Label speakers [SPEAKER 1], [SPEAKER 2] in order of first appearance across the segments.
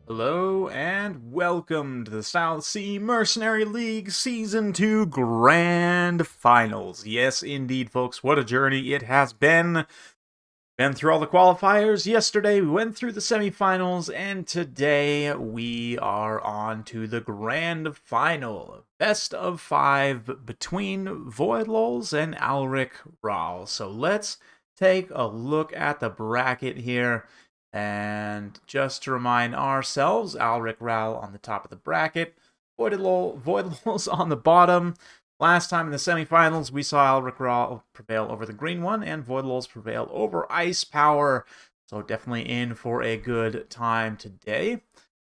[SPEAKER 1] Hello and welcome to the South Sea Mercenary League Season 2 Grand Finals. Yes, indeed, folks, what a journey it has been. Been through all the qualifiers. Yesterday we went through the semifinals, and today we are on to the Grand Final. Best of 5 between Voidlols and Alric Rahl. So let's take a look at the bracket here. And just to remind ourselves, Alric Rahl on the top of the bracket, Voidlols on the bottom. Last time in the semifinals, we saw Alric Rahl prevail over the green one, and Voidlols prevail over Ice Power. So definitely in for a good time today.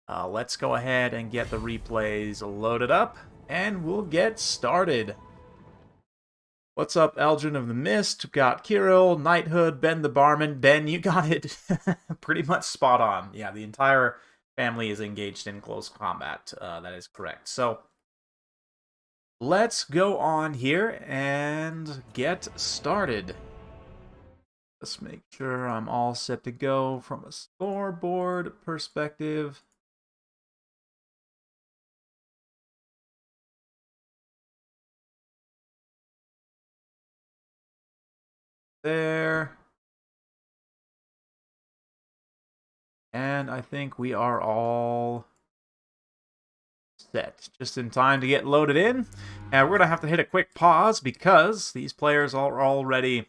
[SPEAKER 1] Let's go ahead and get the replays loaded up, and we'll get started. What's up, Elgin of the Mist? We've got Kirill, Knighthood, Ben the Barman. Ben, you got it pretty much spot on. Yeah, the entire family is engaged in close combat. That is correct. So, let's go on here and get started. Let's make sure I'm all set to go from a scoreboard perspective. There. And I think we are all set. Just in time to get loaded in. And we're going to have to hit a quick pause because these players are already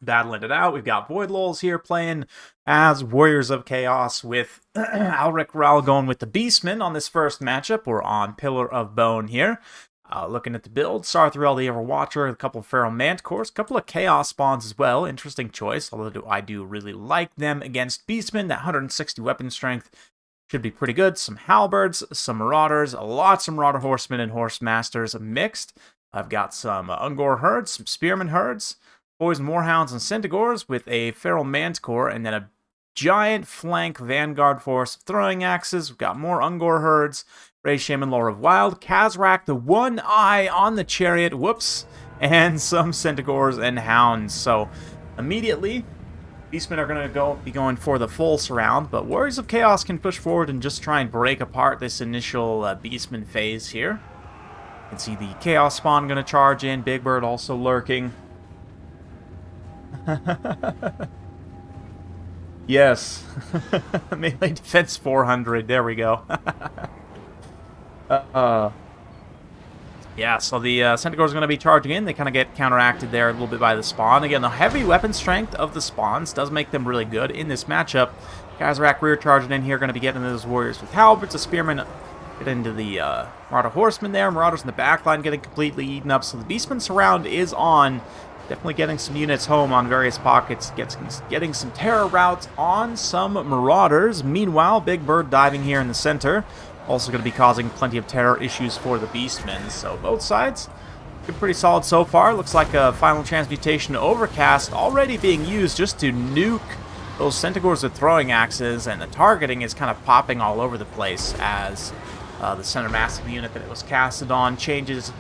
[SPEAKER 1] battling it out. We've got Voidlols here playing as Warriors of Chaos with Alric Rahl going with the Beastmen on this first matchup. We're on Pillar of Bone here. Looking at the build, Sarthrel the Everwatcher, a couple of Feral Manticores, a couple of Chaos Spawns as well. Interesting choice, although I do really like them against Beastmen. That 160 weapon strength should be pretty good. Some Halberds, some Marauders, lots of Marauder Horsemen and Horse Masters mixed. I've got some Ungor Herds, some Spearman Herds, Poison Warhounds and Centaurs with a Feral Manticore, and then a giant flank Vanguard force of Throwing Axes. We've got more Ungor Herds, Ray Shaman, Lore of Wild, Kazrak, the one eye on the chariot, whoops, and some Centaurs and Hounds. So immediately, Beastmen are going to be going for the full surround, but Warriors of Chaos can push forward and just try and break apart this initial Beastmen phase here. You can see the Chaos Spawn going to charge in, Big Bird also lurking. Yes. Melee defense 400, there we go. Yeah, so the Centaurs are going to be charging in. They kind of get counteracted there a little bit by the spawn. Again, the heavy weapon strength of the spawns does make them really good in this matchup. Kazrak rear charging in here, going to be getting those warriors with halberds. A spearman get into the Marauder Horsemen there. Marauders in the backline getting completely eaten up. So the Beastman surround is on. Definitely getting some units home on various pockets. Getting some terror routes on some Marauders. Meanwhile, Big Bird diving here in the center. Also going to be causing plenty of terror issues for the Beastmen. So both sides been pretty solid so far. Looks like a final transmutation Overcast already being used just to nuke those Centaurs with Throwing Axes, and the targeting is kind of popping all over the place as the center massive unit that it was casted on changes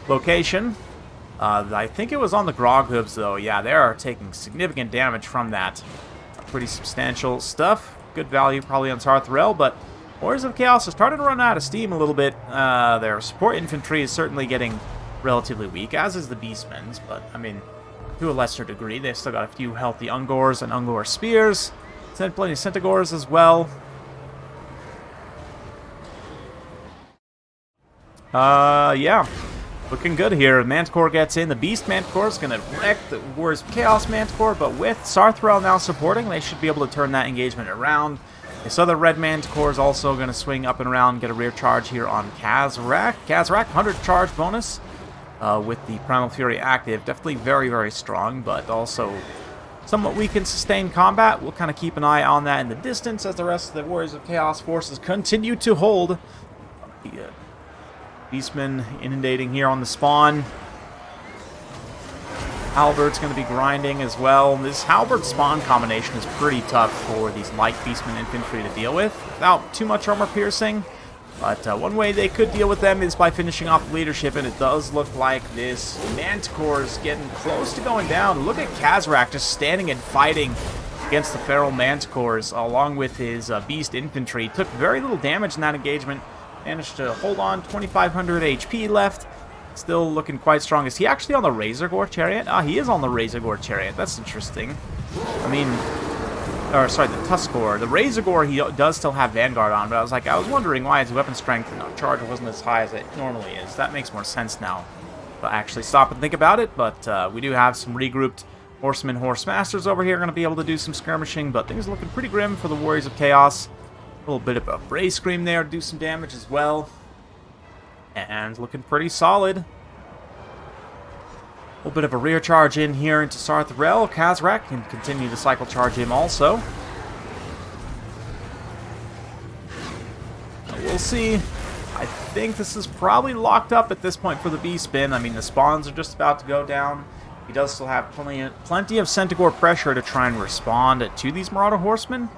[SPEAKER 1] location. I think it was on the Grog Hooves though. Yeah, they are taking significant damage from that. Pretty substantial stuff. Good value probably on Sarthrel, but Warriors of Chaos are starting to run out of steam a little bit. Their support infantry is certainly getting relatively weak, as is the Beastmen's, but, I mean, to a lesser degree. They've still got a few healthy Ungors and Ungor Spears. Sent plenty of Centaurs as well. Yeah. Looking good here. Manticore gets in. The Beast Manticore is going to wreck the Warriors of Chaos Manticore, but with Sarthrel now supporting, they should be able to turn that engagement around. This other red Manticore is also going to swing up and around, get a rear charge here on Kazrak. Kazrak, 100 charge bonus with the Primal Fury active. Definitely very, very strong, but also somewhat weak in sustained combat. We'll kind of keep an eye on that in the distance as the rest of the Warriors of Chaos forces continue to hold. The Beastmen inundating here on the spawn. Halberd's going to be grinding as well. This Halberd spawn combination is pretty tough for these light Beastmen infantry to deal with without too much armor piercing. But one way they could deal with them is by finishing off the leadership, and it does look like this Manticore is getting close to going down. Look at Kazrak just standing and fighting against the Feral Manticores, along with his Beast Infantry. Took very little damage in that engagement. Managed to hold on, 2,500 HP left. Still looking quite strong. Is he actually on the Razor Gore Chariot? Ah, he is on the Razor Gore Chariot. That's interesting. I mean, or sorry, the Tuskor. The Razor Gore, he does still have Vanguard on, but I was wondering why his weapon strength and charge wasn't as high as it normally is. That makes more sense now. But actually stop and think about it. But we do have some regrouped Horsemen, Horsemasters over here. Going to be able to do some skirmishing, but things are looking pretty grim for the Warriors of Chaos. A little bit of a Bray Scream there to do some damage as well. And looking pretty solid. A little bit of a rear charge in here into Sarthrel. Khazrak can continue to cycle charge him also. We'll see. I think this is probably locked up at this point for the B-Spin. I mean, the spawns are just about to go down. He does still have plenty of Centaur pressure to try and respond to these Marauder Horsemen.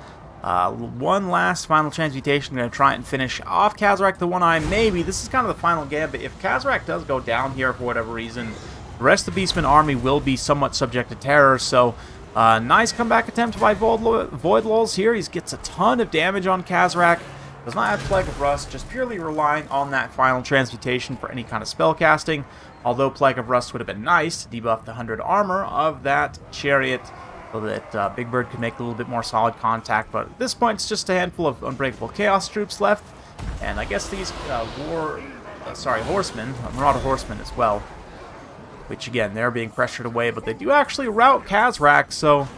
[SPEAKER 1] One last final transmutation. I'm going to try and finish off Khazrak the One-Eye. Maybe. This is kind of the final gambit. If Khazrak does go down here for whatever reason, the rest of the Beastman army will be somewhat subject to terror. So, nice comeback attempt by Voidlulz here. He gets a ton of damage on Khazrak. Does not have Plague of Rust, just purely relying on that final transmutation for any kind of spell casting. Although Plague of Rust would have been nice to debuff the 100 armor of that chariot, so that Big Bird could make a little bit more solid contact. But at this point, it's just a handful of Unbreakable Chaos troops left. And I guess these Horsemen, Marauder Horsemen as well. Which, again, they're being pressured away, but they do actually rout Khazrak, so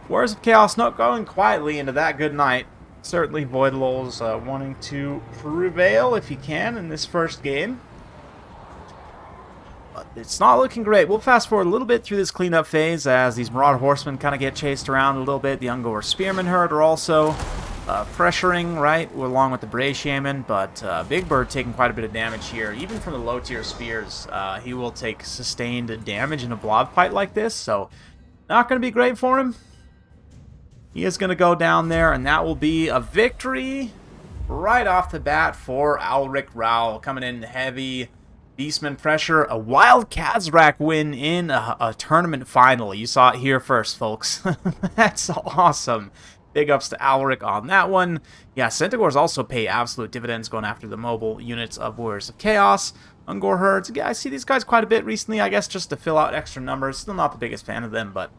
[SPEAKER 1] Warriors of Chaos not going quietly into that good night. Certainly Voidlulz wanting to prevail if he can in this first game. But it's not looking great. We'll fast forward a little bit through this cleanup phase as these Marauder Horsemen kind of get chased around a little bit. The Ungor Spearman herd are also pressuring, right, along with the Bray Shaman. But Big Bird taking quite a bit of damage here. Even from the low-tier spears, he will take sustained damage in a blob fight like this. So, not going to be great for him. He is going to go down there, and that will be a victory right off the bat for Alric Raoul. Coming in heavy Beastman pressure. A wild Khazrak win in a tournament final. You saw it here first, folks. That's awesome. Big ups to Alric on that one. Yeah, Centaurs also pay absolute dividends going after the mobile units of Warriors of Chaos. Ungor herds. Yeah, I see these guys quite a bit recently, I guess, just to fill out extra numbers. Still not the biggest fan of them, but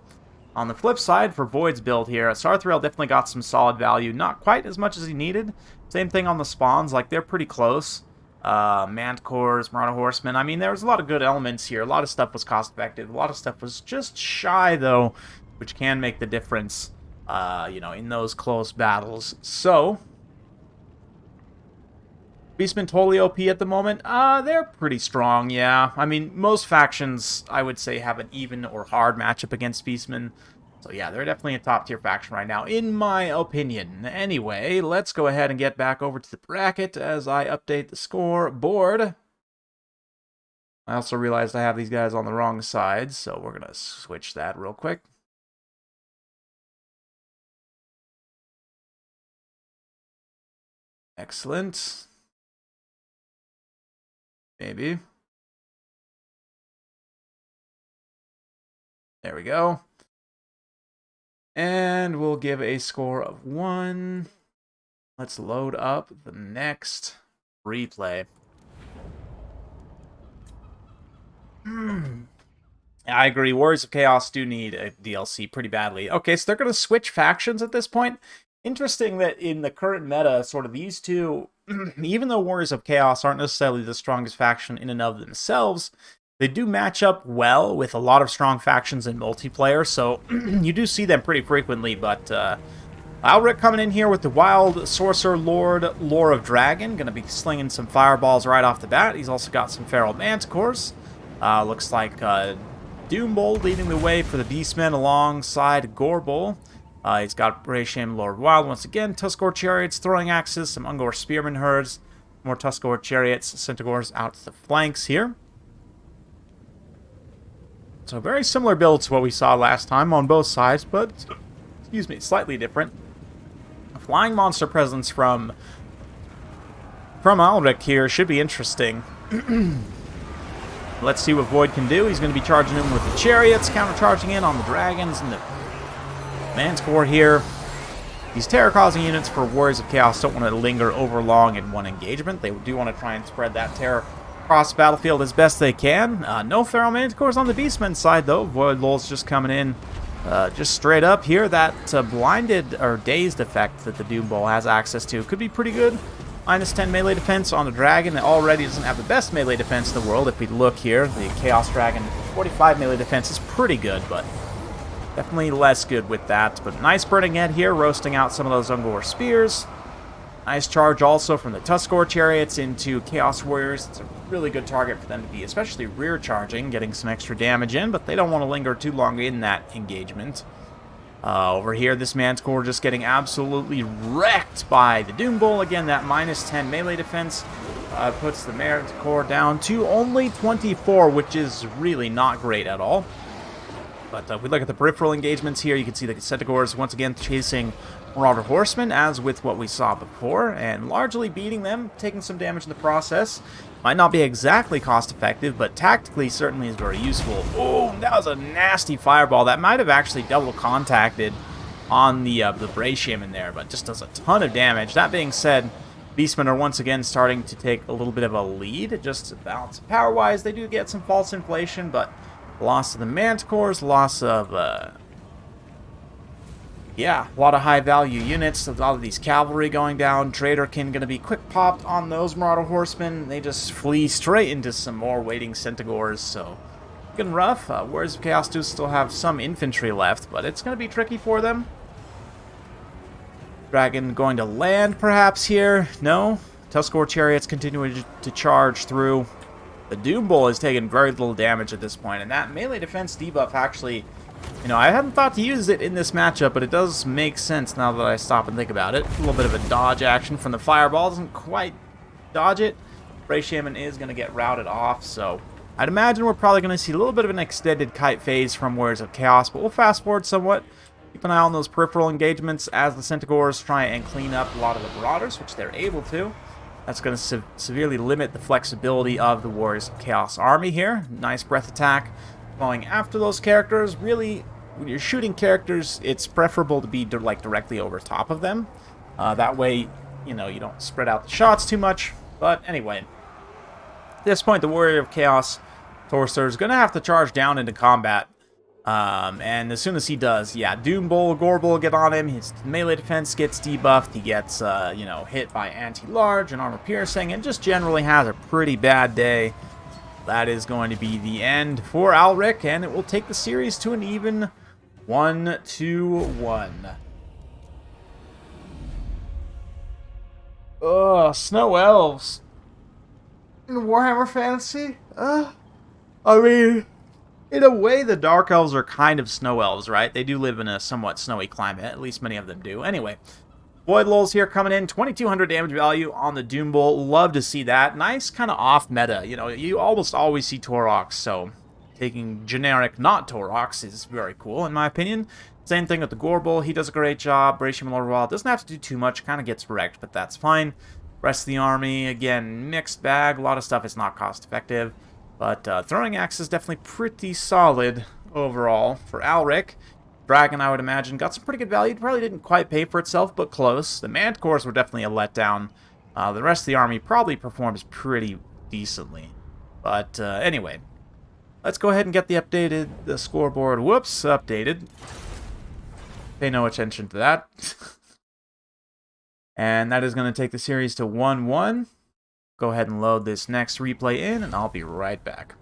[SPEAKER 1] on the flip side, for Void's build here, Sarthrel definitely got some solid value. Not quite as much as he needed. Same thing on the spawns. Like, they're pretty close. Manticores, Marauder Horsemen. I mean, there was a lot of good elements here. A lot of stuff was cost-effective. A lot of stuff was just shy, though, which can make the difference, you know, in those close battles. So, Beastmen totally OP at the moment? They're pretty strong, yeah. I mean, most factions, I would say, have an even or hard matchup against Beastmen. So yeah, they're definitely a top-tier faction right now, in my opinion. Anyway, let's go ahead and get back over to the bracket as I update the scoreboard. I also realized I have these guys on the wrong side, so we're going to switch that real quick. Excellent. Maybe. There we go. And we'll give a score of 1. Let's load up the next replay. I agree. Warriors of Chaos do need a DLC pretty badly. Okay, so they're going to switch factions at this point. Interesting that in the current meta, sort of these two, even though Warriors of Chaos aren't necessarily the strongest faction in and of themselves, they do match up well with a lot of strong factions in multiplayer, so you do see them pretty frequently, but Alric coming in here with the Wild Sorcerer Lord, Lore of Dragon, going to be slinging some fireballs right off the bat. He's also got some Feral Manticores. Looks like Doombold leading the way for the Beastmen alongside Gorbol. He's got Bray Shaman, Lord Wild once again, Tuskor Chariots, Throwing Axes, some Ungor Spearman herds, more Tuskor Chariots, Centaurs out to the flanks here. So very similar build to what we saw last time on both sides, but, excuse me, slightly different. A flying monster presence from Alric here should be interesting. Let's see what Void can do. He's going to be charging in with the chariots, counter-charging in on the dragons and the Manticore here. These terror-causing units for Warriors of Chaos don't want to linger over long in one engagement. They do want to try and spread that terror across the battlefield as best they can. No Feral Manticores on the Beastmen side, though. Void Lul's just coming in just straight up here. That blinded or dazed effect that the Doom Bowl has access to could be pretty good. Minus 10 melee defense on the Dragon. It already doesn't have the best melee defense in the world. If we look here, the Chaos Dragon 45 melee defense is pretty good, but definitely less good with that. But nice burning head here, roasting out some of those Ungor Spears. Nice charge also from the Tuskor Chariots into Chaos Warriors. It's a really good target for them to be, especially rear charging, getting some extra damage in, but they don't want to linger too long in that engagement. Over here, this Manticore just getting absolutely wrecked by the Doom Bowl. Again, that minus 10 melee defense puts the Manticore down to only 24, which is really not great at all. But if we look at the peripheral engagements here, you can see the Centaurs once again chasing Marauder Horsemen, as with what we saw before, and largely beating them, taking some damage in the process. Might not be exactly cost-effective, but tactically certainly is very useful. Oh, that was a nasty fireball. That might have actually double contacted on the Bratium in there, but just does a ton of damage. That being said, Beastmen are once again starting to take a little bit of a lead, just to balance power-wise. They do get some false inflation, but loss of the Manticores, loss of yeah, a lot of high-value units. A lot of these cavalry going down. Traderkin going to be quick popped on those Marauder Horsemen. They just flee straight into some more waiting Centaurs, so looking rough. Warriors of Chaos do still have some infantry left, but it's going to be tricky for them. Dragon going to land, perhaps, here? No. Tuskor Chariots continuing to charge through. The Doom Bowl is taking very little damage at this point, and that melee defense debuff actually, you know, I hadn't thought to use it in this matchup, but it does make sense now that I stop and think about it. A little bit of a dodge action from the Fireball. Doesn't quite dodge it. Bray Shaman is going to get routed off, so I'd imagine we're probably going to see a little bit of an extended kite phase from Warriors of Chaos, but we'll fast forward somewhat. Keep an eye on those peripheral engagements as the Centaurs try and clean up a lot of the Marauders, which they're able to. That's going to severely limit the flexibility of the Warriors of Chaos army here. Nice breath attack going after those characters. Really, when you're shooting characters, it's preferable to be like directly over top of them. That way, you know, you don't spread out the shots too much. But anyway, at this point, the Warrior of Chaos Torster is going to have to charge down into combat. And as soon as he does, yeah, Doom Bowl, Gore Bowl get on him. His melee defense gets debuffed. He gets, you know, hit by anti-large and armor piercing, and just generally has a pretty bad day. That is going to be the end for Alric, and it will take the series to an even 1-1. Ugh, Snow Elves in Warhammer Fantasy? I mean, in a way, the Dark Elves are kind of Snow Elves, right? They do live in a somewhat snowy climate. At least many of them do. Anyway, Void Lulz here coming in. 2,200 damage value on the Doom Bowl. Love to see that. Nice kind of off-meta. You know, you almost always see Taurox, so taking generic not Taurox is very cool, in my opinion. Same thing with the Gore Bowl. He does a great job. Bratium Lorwell doesn't have to do too much. Kind of gets wrecked, but that's fine. Rest of the army, again, mixed bag. A lot of stuff is not cost-effective. But Throwing Axe is definitely pretty solid overall for Alric. Dragon, I would imagine, got some pretty good value. Probably didn't quite pay for itself, but close. The Manticores were definitely a letdown. The rest of the army probably performs pretty decently. But anyway, let's go ahead and get the scoreboard. Whoops, updated. Pay no attention to that. And that is going to take the series to 1-1. Go ahead and load this next replay in, and I'll be right back.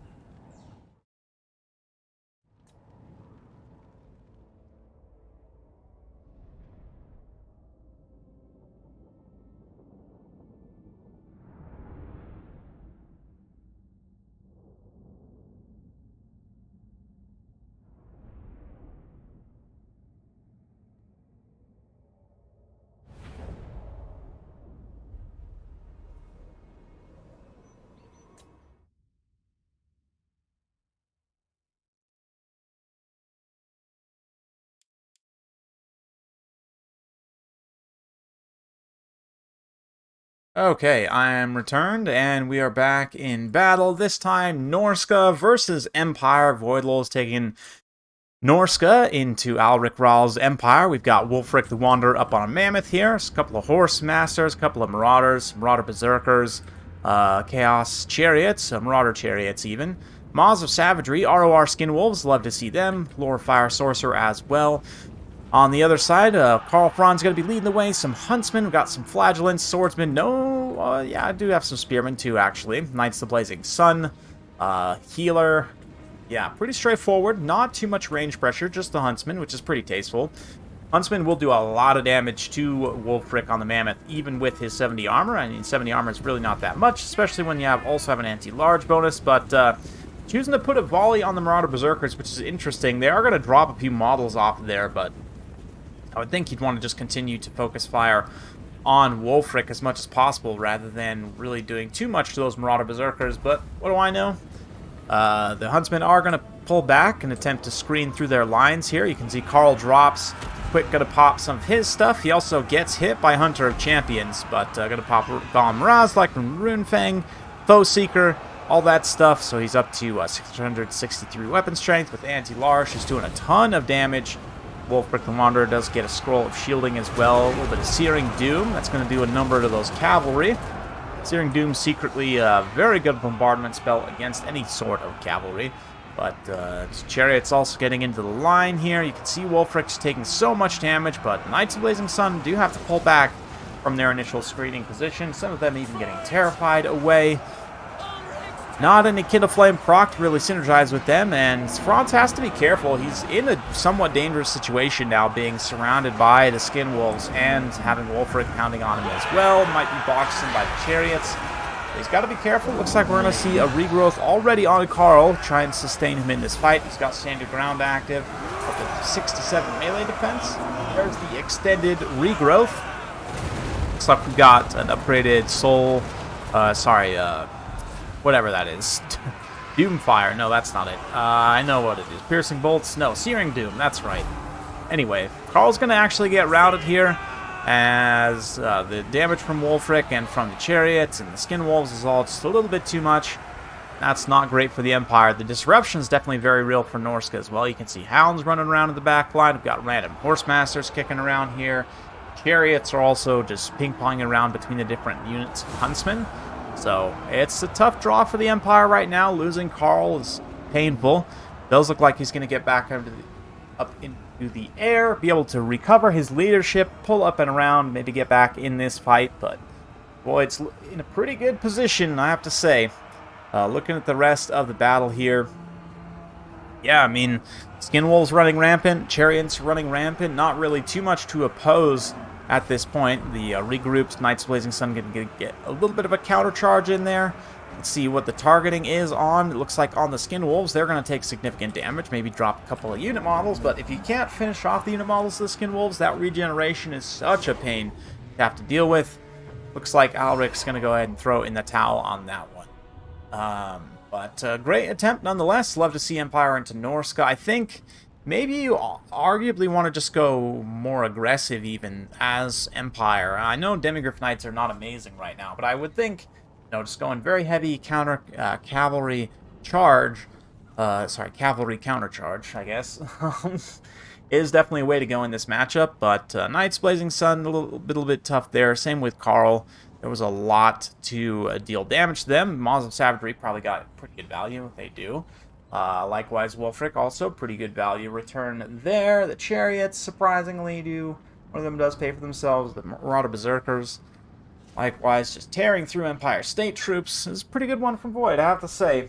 [SPEAKER 1] Okay, I am returned, and we are back in battle. This time, Norska versus Empire. Void Lulz taking Norska into Alric Ral's Empire. We've got Wulfric the Wanderer up on a Mammoth here. There's a couple of Horse Masters, a couple of Marauders, Marauder Berserkers, Chaos Chariots, Marauder Chariots even. Maws of Savagery, ROR Skinwolves, love to see them. Lore Fire Sorcerer as well. On the other side, Karl Franz going to be leading the way. Some Huntsmen, we've got some Flagellants, Swordsmen. No, yeah, I do have some Spearmen too, actually. Knights of the Blazing Sun, Healer. Yeah, pretty straightforward. Not too much range pressure, just the Huntsman, which is pretty tasteful. Huntsman will do a lot of damage to Wulfric on the Mammoth, even with his 70 armor. I mean, 70 armor is really not that much, especially when you also have an anti-large bonus, but choosing to put a volley on the Marauder Berserkers, which is interesting. They are going to drop a few models off of there, but I would think he'd want to just continue to focus fire on Wulfric as much as possible, rather than really doing too much to those Marauder Berserkers, but what do I know? The Huntsmen are going to pull back and attempt to screen through their lines here. You can see Karl drops. Quick going to pop some of his stuff. He also gets hit by Hunter of Champions, but going to pop Golem Raz like from Runefang, Foe Seeker, all that stuff. So he's up to 663 weapon strength with anti-large. He's doing a ton of damage. Wulfric the Wanderer does get a scroll of shielding as well. A little bit of Searing Doom. That's going to do a number to those cavalry. Searing Doom secretly a very good bombardment spell against any sort of cavalry. But Chariot's also getting into the line here. You can see Wulfric's taking so much damage, but Knights of Blazing Sun do have to pull back from their initial screening position. Some of them even getting terrified away. Not any Kid of Flame proc to really synergize with them, and Franz has to be careful. He's in a somewhat dangerous situation now, being surrounded by the Skinwolves and having Wulfric pounding on him as well. Might be boxed in by the Chariots. He's got to be careful. Looks like we're going to see a regrowth already on Karl, try and sustain him in this fight. He's got Stand Your Ground active, up to 67 melee defense. There's the extended regrowth. Looks like we've got an upgraded soul, whatever that is. Doomfire. No, that's not it. I know what it is. Piercing Bolts. No, Searing Doom. That's right. Anyway, Karl's going to actually get routed here, as the damage from Wulfric and from the Chariots and the Skinwolves is all just a little bit too much. That's not great for the Empire. The disruption is definitely very real for Norska as well. You can see Hounds running around in the back line. We've got random Horse Masters kicking around here. Chariots are also just ping-ponging around between the different units of Huntsmen. So it's a tough draw for the Empire right now. Losing Karl is painful. Does look like he's going to get back up into the air, be able to recover his leadership, pull up and around, maybe get back in this fight. But boy, it's in a pretty good position, I have to say. Looking at the rest of the battle here, yeah, I mean, Skinwolves running rampant, Chariots running rampant, not really too much to oppose at this point. The regrouped Knights of Blazing Sun going to get a little bit of a counter charge in there. Let's see what the targeting is on. It looks like on the Skinwolves, they're going to take significant damage, maybe drop a couple of unit models, but if you can't finish off the unit models of the Skinwolves, that regeneration is such a pain to have to deal with. Looks like Alric's going to go ahead and throw in the towel on that one. But great attempt nonetheless. Love to see Empire into Norska. I think maybe you arguably want to just go more aggressive even as Empire. I know Demigryph Knights are not amazing right now, but I would think, you know, just going very heavy cavalry charge, cavalry counter charge, I guess, is definitely a way to go in this matchup. But Knights Blazing Sun, a little bit tough there. Same with Karl. There was a lot to deal damage to them. Maws of Savagery probably got pretty good value. They do. Likewise, Wulfric also pretty good value return there. The Chariots, surprisingly, do. One of them does pay for themselves. The Marauder Berserkers, likewise, just tearing through Empire State Troops. Is a pretty good one from Void, I have to say.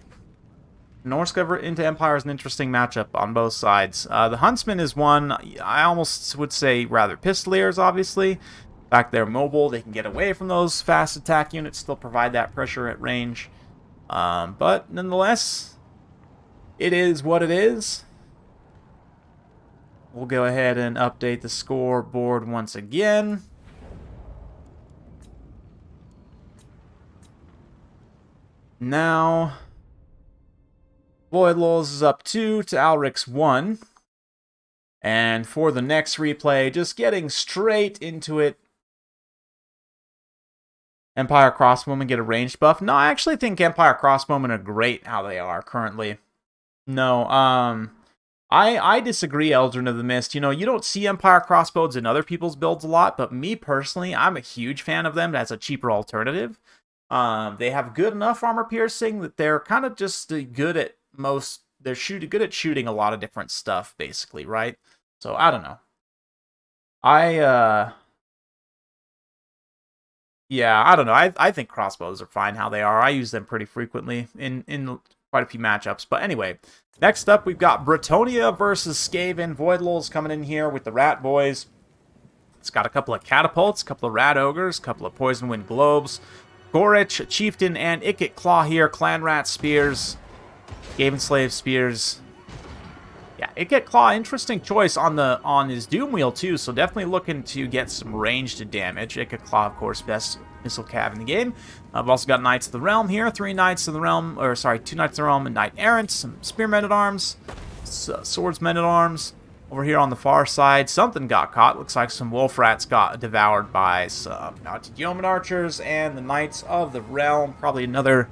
[SPEAKER 1] Norska into Empire is an interesting matchup on both sides. The Huntsman is one, I almost would say, rather Pistoliers, obviously. In fact, they're mobile. They can get away from those fast attack units, still provide that pressure at range. But nonetheless, it is what it is. We'll go ahead and update the scoreboard once again. Now, Void Lulz is up 2 to Alric's 1. And for the next replay, just getting straight into it. Empire Crossbowmen get a ranged buff. No, I actually think Empire Crossbowmen are great how they are currently. No, I disagree, Eldrin of the Mist. You know, you don't see Empire crossbows in other people's builds a lot, but me personally, I'm a huge fan of them as a cheaper alternative. They have good enough armor piercing that they're kind of just good at most. They're good at shooting a lot of different stuff, basically, right? So I don't know. Yeah, I don't know. I think crossbows are fine how they are. I use them pretty frequently in quite a few matchups. But anyway, next up we've got Bretonnia versus Skaven. Voidlul's coming in here with the Rat Boys. It's got a couple of catapults, a couple of Rat Ogres, a couple of Poison Wind Globes, Gorich, Chieftain, and Ikit Claw here. Clan Rat Spears, Skaven Slave Spears. Yeah, Ikit Claw, interesting choice on his Doom Wheel too, so definitely looking to get some ranged damage. Ikit Claw, of course, best missile cav in the game. I've also got Knights of the Realm here, 2 Knights of the Realm, and Knight Errant, some Spearmen at Arms, Swordsmen at Arms. Over here on the far side, something got caught. Looks like some Wolf Rats got devoured by some Mounted Yeoman Archers and the Knights of the Realm. Probably another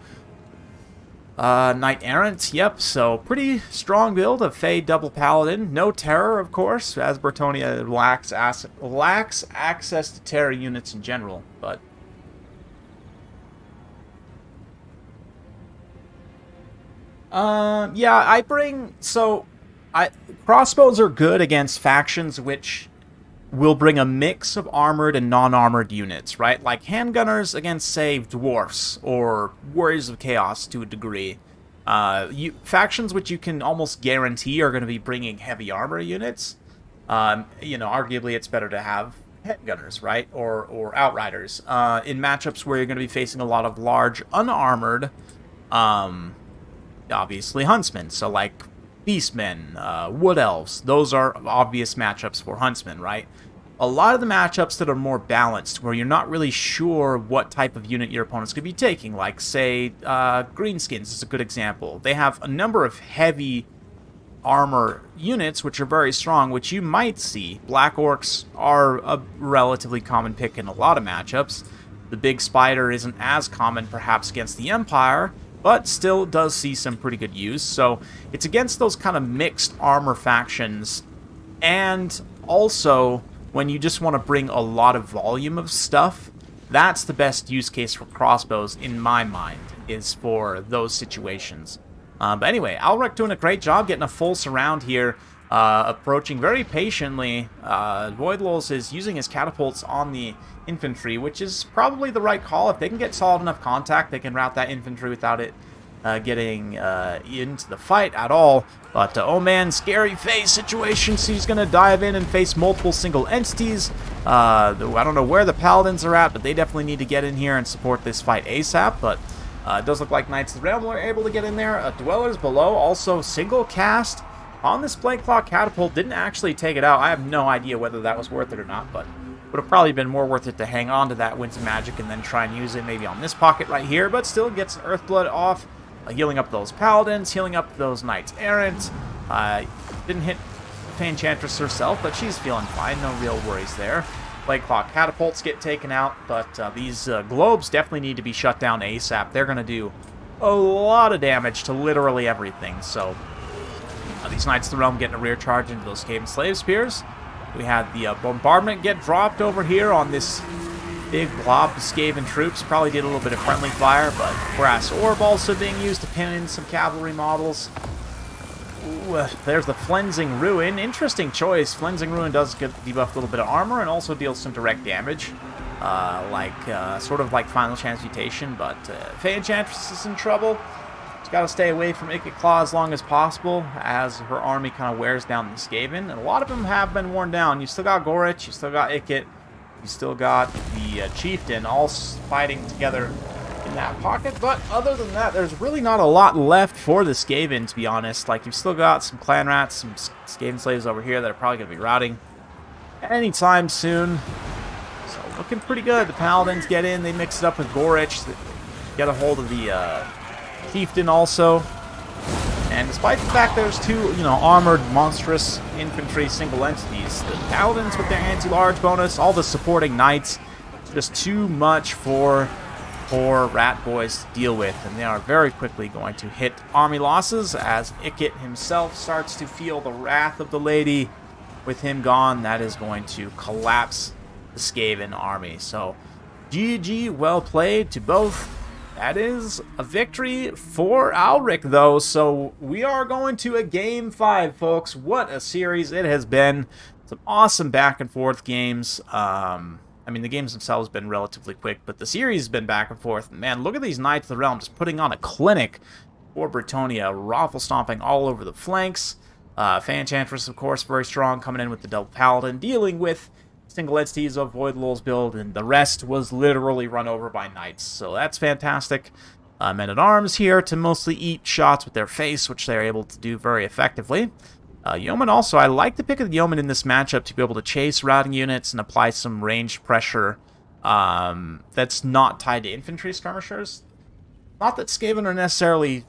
[SPEAKER 1] Knight Errant, yep, so pretty strong build of Fey Double Paladin. No Terror, of course, as Bretonnia lacks access to Terror units in general, but... yeah, crossbows are good against factions which will bring a mix of armored and non-armored units, right? Like handgunners against, say, dwarfs or warriors of chaos to a degree. Factions which you can almost guarantee are going to be bringing heavy armor units. You know, arguably it's better to have handgunners, right? Or outriders. In matchups where you're going to be facing a lot of large, unarmored, obviously Huntsmen. So like Beastmen, Wood Elves, those are obvious matchups for Huntsmen, right? A lot of the matchups that are more balanced, where you're not really sure what type of unit your opponent's going to be taking, like, say, Greenskins is a good example. They have a number of heavy armor units, which are very strong, which you might see. Black Orcs are a relatively common pick in a lot of matchups. The Big Spider isn't as common, perhaps, against the Empire, but still does see some pretty good use. So it's against those kind of mixed armor factions, and also when you just want to bring a lot of volume of stuff, that's the best use case for crossbows, in my mind, is for those situations. But anyway, Alrek doing a great job getting a full surround here, approaching very patiently. Voidlul's is using his catapults on the infantry, which is probably the right call. If they can get solid enough contact, they can rout that infantry without it getting into the fight at all. But, oh man, scary face situation, so he's going to dive in and face multiple single entities. I don't know where the Paladins are at, but they definitely need to get in here and support this fight ASAP. But it does look like Knights of the Realm were able to get in there. Dwellers below, also single cast on this Blade Claw catapult. Didn't actually take it out. I have no idea whether that was worth it or not, but would have probably been more worth it to hang on to that, win some magic, and then try and use it maybe on this pocket right here. But still gets an Earthblood off. Healing up those Paladins, healing up those Knights Errant. Didn't hit Fey Enchantress herself, but she's feeling fine. No real worries there. Blade Claw catapults get taken out, but these globes definitely need to be shut down ASAP. They're going to do a lot of damage to literally everything. So these Knights of the Realm getting a rear charge into those Skaven Slave Spears. We had the bombardment get dropped over here on this big blob of Skaven troops. Probably did a little bit of friendly fire, but Brass Orb also being used to pin in some cavalry models. Ooh, there's the Flensing Ruin. Interesting choice. Flensing Ruin does debuff a little bit of armor and also deals some direct damage. Sort of like Final Transmutation, but Fey Enchantress is in trouble. She's got to stay away from Ikit Claw as long as possible as her army kind of wears down the Skaven. And a lot of them have been worn down. You still got Gorich, you still got Ikit, you still got the Chieftain all fighting together in that pocket. But other than that, there's really not a lot left for the Skaven, to be honest. Like, you've still got some Clan Rats, some Skaven Slaves over here that are probably going to be routing anytime soon. So looking pretty good. The Paladins get in, they mix it up with Gorich, get a hold of the Chieftain also. And despite the fact there's two, armored, monstrous infantry single entities, the Paladins with their anti-large bonus, all the supporting knights, just too much for poor rat boys to deal with, and they are very quickly going to hit army losses as Ikit himself starts to feel the wrath of the lady. With him gone, that is going to collapse the Skaven army. So, GG, well played to both. That is a victory for Alric, though. So, we are going to a Game 5, folks. What a series it has been. Some awesome back-and-forth games. I mean, the games themselves have been relatively quick, but the series has been back and forth. Man, look at these Knights of the Realm just putting on a clinic for Bretonnia. Raffle stomping all over the flanks. Fanchantress, of course, very strong, coming in with the double paladin, dealing with single entities of Void Lul's build, and the rest was literally run over by knights. So that's fantastic. Men-at-Arms here to mostly eat shots with their face, which they're able to do very effectively. Yeoman also, I like the pick of the Yeoman in this matchup to be able to chase routing units and apply some ranged pressure that's not tied to infantry skirmishers. Not that Skaven are necessarily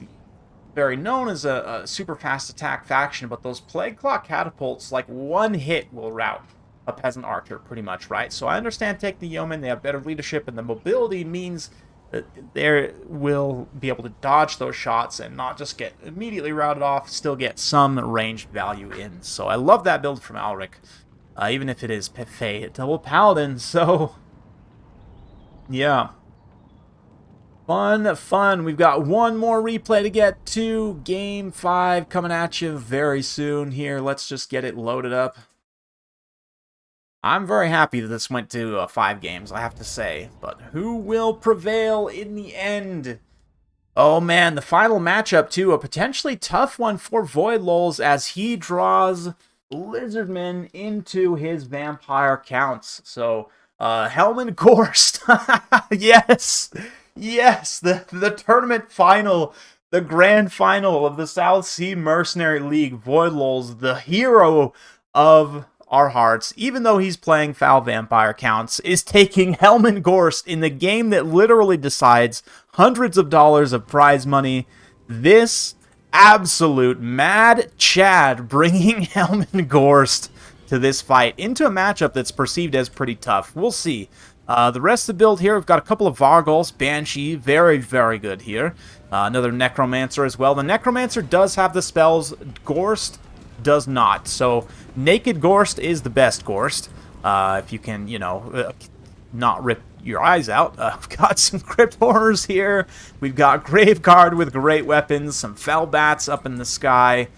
[SPEAKER 1] very known as a super fast attack faction, but those Plague Claw catapults, like one hit will rout a peasant archer pretty much, right? So I understand taking the Yeoman, they have better leadership, and the mobility means that they will be able to dodge those shots and not just get immediately routed off, still get some ranged value in. So I love that build from Alric, even if it is Pefei double paladin. So yeah, fun. We've got one more replay to get to. Game 5 coming at you very soon here. Let's just get it loaded up. I'm very happy that this went to 5 games, I have to say. But who will prevail in the end? Oh man, the final matchup too. A potentially tough one for Void Lulz as he draws Lizardman into his vampire counts. So, Helman Gorst. Yes! Yes! The tournament final. The grand final of the South Sea Mercenary League. Void Lulz, the hero of our hearts, even though he's playing foul vampire counts, is taking Helman Gorst in the game that literally decides hundreds of dollars of prize money. This absolute mad Chad bringing Helman Gorst to this fight into a matchup that's perceived as pretty tough. We'll see. The rest of the build here, we've got a couple of Vargulfs, Banshee, very, very good here. Another Necromancer as well. The Necromancer does have the spells, Gorst does not. So Naked Gorst is the best Gorst. If you can, you know, not rip your eyes out. We've got some Crypt Horrors here. We've got Graveguard with great weapons, some Fell Bats up in the sky.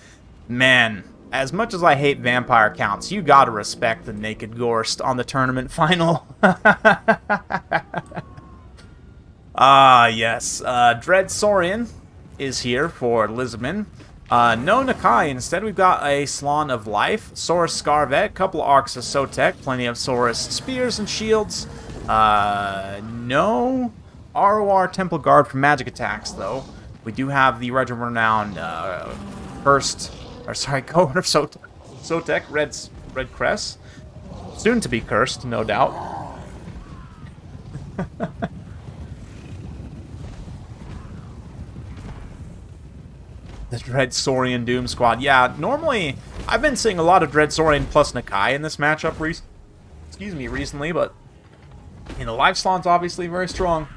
[SPEAKER 1] Man, as much as I hate vampire counts, you gotta respect the Naked Gorst on the tournament final. Yes. Dread Saurian is here for Lizardman. No Nakai. Instead, we've got a Slan of Life, Saurus Scarvet, couple of Arcs of Sotek, plenty of Saurus Spears and Shields. No ROR Temple Guard for magic attacks, though. We do have the Regiment Renowned Cohort of Sotek, Red Crest. Soon to be cursed, no doubt. The Dread Saurian Doom Squad. Yeah, normally, I've been seeing a lot of Dread Saurian plus Nakai in this matchup recently, but you know, Life Slan's obviously very strong.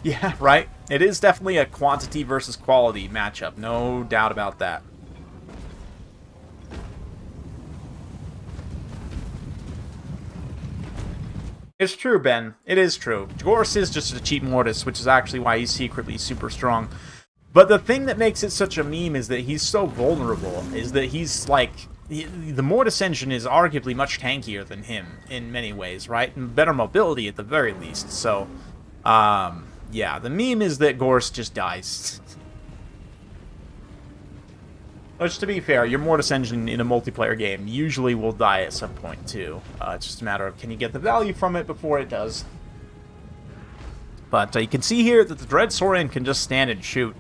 [SPEAKER 1] Yeah, right? It is definitely a quantity versus quality matchup, no doubt about that. It's true, Ben. It is true. Gorst is just a cheap Mortis, which is actually why he's secretly super strong. But the thing that makes it such a meme is that he's so vulnerable, is that he's like... the Mortis engine is arguably much tankier than him in many ways, right? And better mobility at the very least. So, yeah, the meme is that Gorst just dies. Which, to be fair, your Mortis engine in a multiplayer game usually will die at some point, too. It's just a matter of can you get the value from it before it does. But you can see here that the Dread Saurian can just stand and shoot.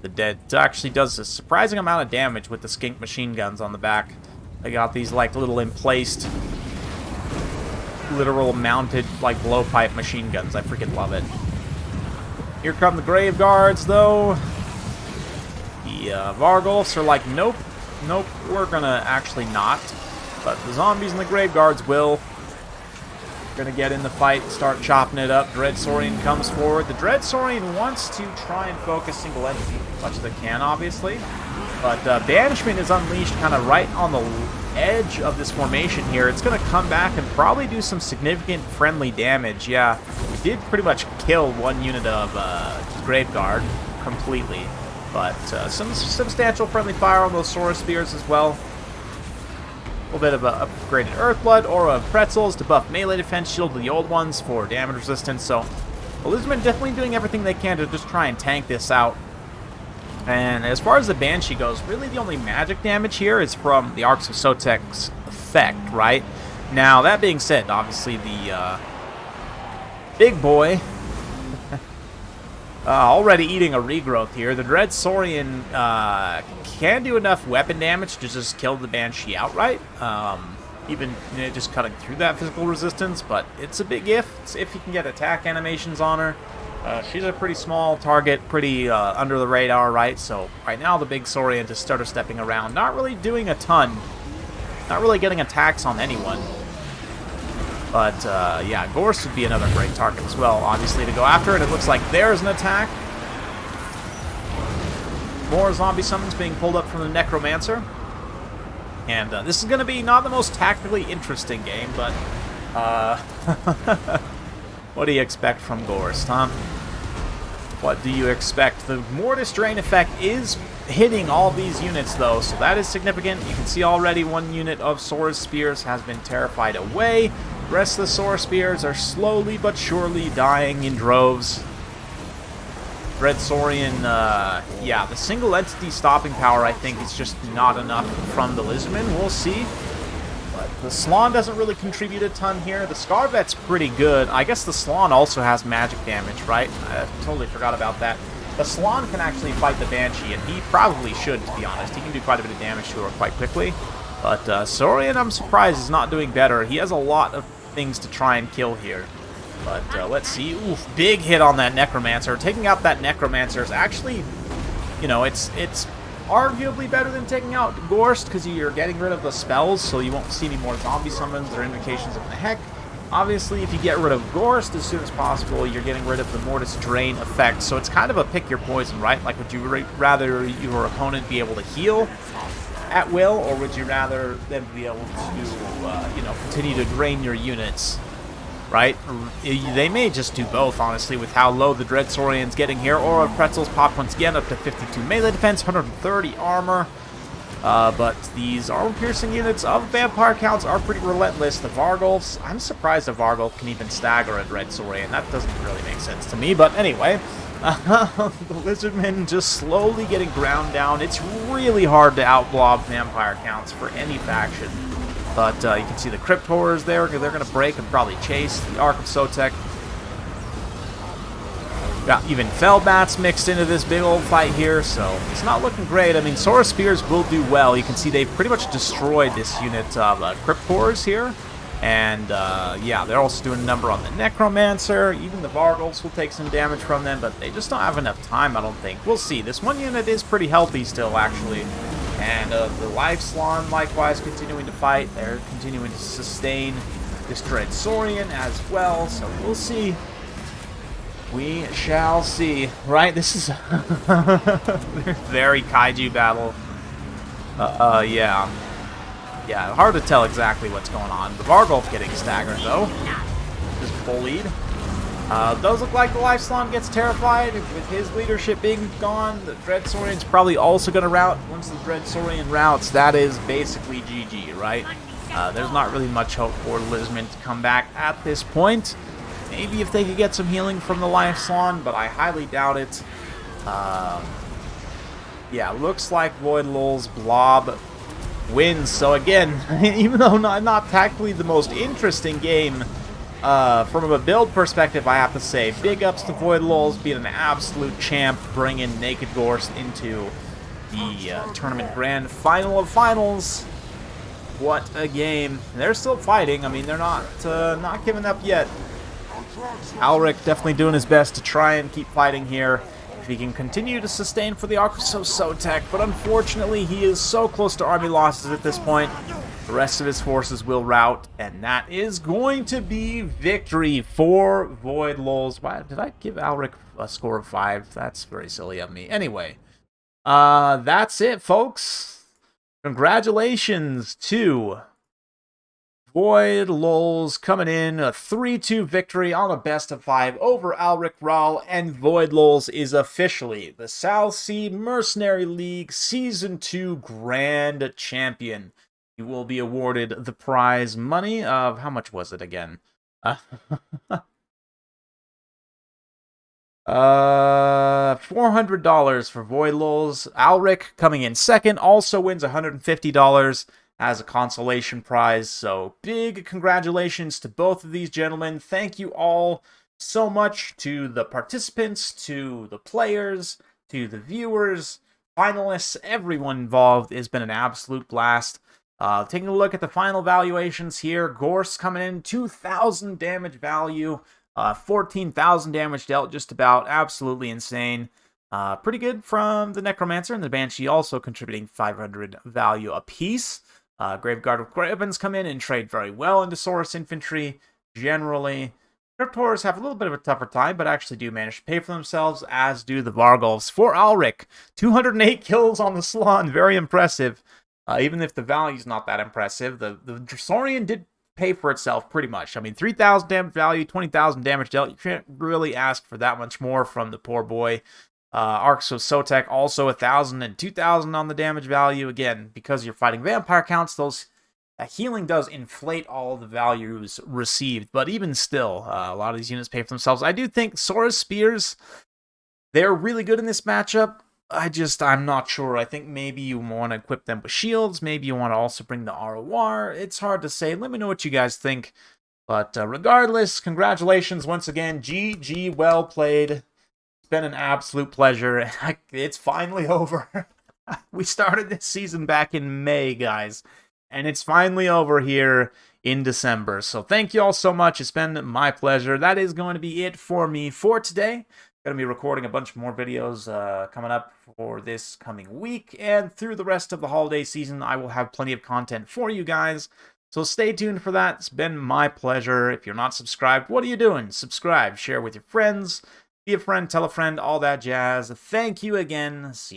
[SPEAKER 1] The Dead actually does a surprising amount of damage with the skink machine guns on the back. They got these like little emplaced, literal mounted like blowpipe machine guns. I freaking love it. Here come the Grave Guards though. The Vargulfs are like, nope, we're gonna actually not. But the zombies and the Grave Guards will. Gonna get in the fight, start chopping it up. Dread Saurian comes forward. The Dread Saurian wants to try and focus single entity as much as they can, obviously. But Banishment is unleashed kind of right on the edge of this formation here. It's going to come back and probably do some significant friendly damage. Yeah, we did pretty much kill one unit of Graveguard completely. But some substantial friendly fire on those Saurus Spears as well. A little bit of a upgraded Earthblood, Aura of Pretzels to buff melee defense, shield to the old ones for damage resistance. So Elizabeth definitely doing everything they can to just try and tank this out. And as far as the Banshee goes, really the only magic damage here is from the Arcs of Sotek's effect, right? Now, that being said, obviously the big boy already eating a regrowth here. The Dread Saurian can do enough weapon damage to just kill the Banshee outright. Even just cutting through that physical resistance, but it's a big if. It's if you can get attack animations on her. She's a pretty small target, pretty under the radar, right? So right now the big Saurian just started stepping around, not really doing a ton, not really getting attacks on anyone. But yeah, Gorst would be another great target as well, obviously, to go after. And it looks like there's an attack. More zombie summons being pulled up from the Necromancer. And this is going to be not the most tactically interesting game, but what do you expect from Gorst, huh? What do you expect? The Mortis Drain effect is hitting all these units, though, so that is significant. You can see already one unit of Saurus Spears has been terrified away. The rest of the Saurus Spears are slowly but surely dying in droves. Dread Saurian, yeah, the single entity stopping power, I think, is just not enough from the Lizardman. We'll see. But the Slann doesn't really contribute a ton here. The Scarvet's pretty good. I guess the Slann also has magic damage, right? I totally forgot about that. The Slann can actually fight the Banshee, and he probably should, to be honest. He can do quite a bit of damage to her quite quickly. But Saurian, I'm surprised, is not doing better. He has a lot of things to try and kill here. But let's see. Oof, big hit on that Necromancer. Taking out that Necromancer is actually, you know, it's arguably better than taking out Gorst, because you're getting rid of the spells, so you won't see any more zombie summons or indications of the heck. Obviously, if you get rid of Gorst as soon as possible, you're getting rid of the Mortis Drain effect, so it's kind of a pick your poison, right? Like, would you rather your opponent be able to heal at will, or would you rather them be able to, you know, continue to drain your units? Right? They may just do both, honestly, with how low the Dread Saurian's getting here. Aura of Pretzels popped once again, up to 52 melee defense, 130 armor. But these armor-piercing units of Vampire Counts are pretty relentless. The Vargulfs, I'm surprised a Vargulf can even stagger a Dread Saurian. That doesn't really make sense to me, but anyway. The Lizardmen just slowly getting ground down. It's really hard to outblob Vampire Counts for any faction. But you can see the Crypt Horrors there, because they're going to break and probably chase. The Arc of Sotek. Got even Fellbats mixed into this big old fight here, so it's not looking great. I mean, Saurus Spears will do well. You can see they've pretty much destroyed this unit of Crypt Horrors here. And, yeah, they're also doing a number on the Necromancer. Even the Vargulfs will take some damage from them, but they just don't have enough time, I don't think. We'll see. This one unit is pretty healthy still, actually. And the Life Slann, likewise, continuing to fight. They're continuing to sustain this Dread Saurian as well. So we'll see. We shall see. Right? This is a very kaiju battle. Yeah. Yeah, hard to tell exactly what's going on. The Vargulf getting staggered, though. Just bullied. Does look like the Life Slann gets terrified with his leadership being gone. The Dread Saurian's probably also going to rout. Once the Dread Saurian routs, that is basically GG, right? There's not really much hope for Lizardman to come back at this point. Maybe if they could get some healing from the Life Slann, but I highly doubt it. Yeah, looks like Void Lul's Blob wins. So again, even though not tactically the most interesting game, from a build perspective, I have to say, big ups to Void Lulz being an absolute champ, bringing Naked Gorst into the tournament grand final of finals. What a game. They're still fighting. I mean, they're not giving up yet. Alric definitely doing his best to try and keep fighting here. If he can continue to sustain for the Arc of Sotek, but unfortunately he is so close to army losses at this point. The rest of his forces will rout, and that is going to be victory for Void Lulz. Why did I give Alric a score of 5? That's very silly of me. Anyway, that's it, folks. Congratulations to Void Lulz coming in a 3-2 victory on a best of 5 over Alric Rahl, and Void Lulz is officially the South Sea Mercenary League Season 2 Grand Champion. You will be awarded the prize money of, how much was it again? $400 for Void Lulz. Alric coming in second also wins $150 as a consolation prize. So big congratulations to both of these gentlemen. Thank you all so much, to the participants, to the players, to the viewers, finalists, everyone involved. It's been an absolute blast. Taking a look at the final valuations here, Gorse coming in 2,000 damage value, 14,000 damage dealt, just about absolutely insane. Pretty good from the Necromancer and the Banshee, also contributing 500 value apiece. Graveguard with Weapons come in and trade very well into Saurus Infantry, generally. Cryptors have a little bit of a tougher time, but actually do manage to pay for themselves, as do the Vargulfs. For Alric, 208 kills on the Salon, very impressive. Even if the value's not that impressive, the Saurian did pay for itself pretty much. I mean, 3,000 damage value, 20,000 damage dealt. You can't really ask for that much more from the poor boy. Arcs of Sotek also 1,000 and 2,000 on the damage value. Again, because you're fighting vampire counts, those healing does inflate all the values received. But even still, a lot of these units pay for themselves. I do think Saurus Spears, they're really good in this matchup. I'm not sure. I think maybe you want to equip them with shields. Maybe you want to also bring the ROR. It's hard to say. Let me know what you guys think. But regardless, congratulations once again. GG, well played. It's been an absolute pleasure. It's finally over. We started this season back in May, guys. And it's finally over here in December. So thank you all so much. It's been my pleasure. That is going to be it for me for today. Going to be recording a bunch more videos coming up for this coming week, and through the rest of the holiday season I will have plenty of content for you guys, so stay tuned for that. It's been my pleasure. If you're not subscribed, what are you doing? Subscribe, share with your friends, be a friend, tell a friend, all that jazz. Thank you again. See you.